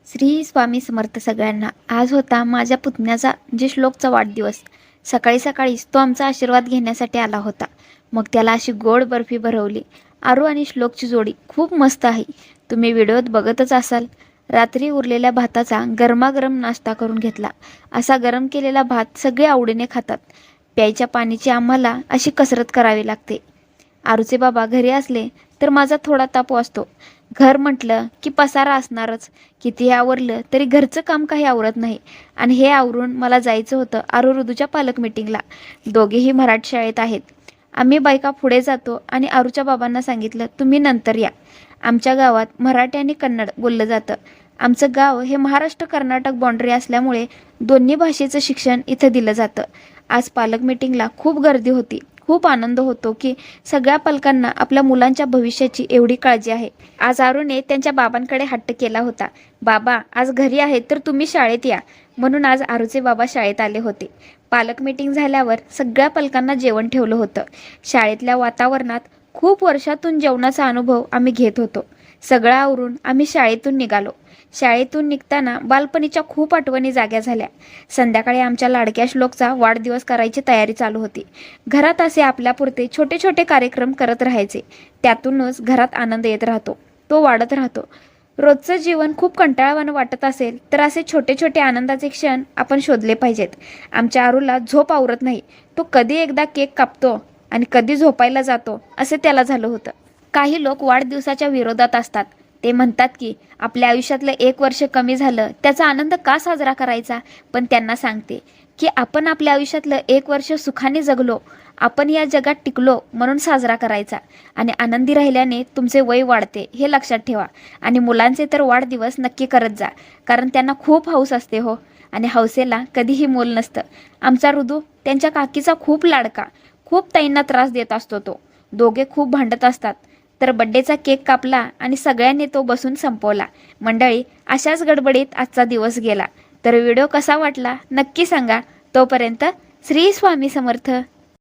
श्री स्वामी समर्थ सगळ्यांना। आज होता माझ्या पुतण्याचा श्लोकचा वाढदिवस। सकाळी सकाळीच तो आमचा आशीर्वाद घेण्यासाठी आला होता। मग त्याला अशी गोड बर्फी भरवली। आरू आणि श्लोकची जोडी खूप मस्त आहे, तुम्ही व्हिडिओत बघतच असाल। रात्री उरलेल्या भाताचा गरमागरम नाश्ता करून घेतला। असा गरम केलेला भात सगळे आवडीने खातात। प्यायच्या पाण्याची आम्हाला अशी कसरत करावी लागते। आरूचे बाबा घरी असले तर माझा थोडा ताप वाजतो। घर म्हटलं की पसारा असणारच, कितीही आवरलं तरी घरचं काम काही आवरत नाही। आणि हे आवरून मला जायचं होतं आरू ऋतूच्या पालक मीटिंगला। दोघेही मराठी शाळेत आहेत। आम्ही बायका पुढे जातो आणि आरूच्या बाबांना सांगितलं तुम्ही नंतर या। आमच्या गावात मराठी आणि कन्नड बोललं जातं। आमचं गाव हे महाराष्ट्र कर्नाटक बाँड्री असल्यामुळे दोन्ही भाषेचं शिक्षण इथं दिलं जातं। आज पालक मीटिंगला खूप गर्दी होती। खूप आनंद होतो की सगळ्या पालकांना आपल्या मुलांच्या भविष्याची एवढी काळजी आहे। आज आरूने त्यांच्या बाबांकडे हट्ट केला होता, बाबा आज घरी आहे तर तुम्ही शाळेत या। म्हणून आज आरूचे बाबा शाळेत आले होते। पालक मीटिंग झाल्यावर सगळ्या पालकांना जेवण ठेवलं होतं। शाळेतल्या वातावरणात खूप वर्षातून जेवणाचा अनुभव आम्ही घेत होतो। सगळं आवरून आम्ही शाळेतून निघालो। शाळेतून निघताना बालपणीच्या खूप आठवणी जाग्या झाल्या। संध्याकाळी आमच्या लाडक्या श्लोकचा वाढदिवस करायची तयारी चालू होती। घरात असे आपल्यापुरते छोटे छोटे कार्यक्रम करत राहायचे, त्यातूनच घरात आनंद येत राहतो, तो वाढत राहतो। रोजचं जीवन खूप कंटाळवाणं वाटत असेल तर असे छोटे छोटे आनंदाचे क्षण आपण शोधले पाहिजेत। आमच्या आरूला झोप आवरत नाही, तो कधी एकदा केक कापतो आणि कधी झोपायला जातो असे त्याला झालं होतं। काही लोक वाढदिवसाच्या विरोधात असतात। ते म्हणतात की आपल्या आयुष्यातलं 1 वर्ष कमी झालं त्याचा आनंद का साजरा करायचा। पण त्यांना सांगते की आपण आपल्या आयुष्यातलं 1 वर्ष सुखाने जगलो, आपण या जगात टिकलो म्हणून साजरा करायचा। आणि आनंदी राहिल्याने तुमचे वय वाढते हे लक्षात ठेवा। आणि मुलांचे तर वाढदिवस नक्की करत जा, कारण त्यांना खूप हौस असते हो, आणि हौसेला कधीही मोल नसतं। आमचा ऋतू त्यांच्या काकीचा खूप लाडका, खूप ताईंना त्रास देत असतो। तो दोघे खूप भांडत असतात। तर बड्डेचा केक कापला आणि सगळ्यांनी तो बसून संपवला। मंडळी, अशाच गडबडीत आजचा दिवस गेला। तर व्हिडिओ कसा वाटला नक्की सांगा। तोपर्यंत श्री स्वामी समर्थ।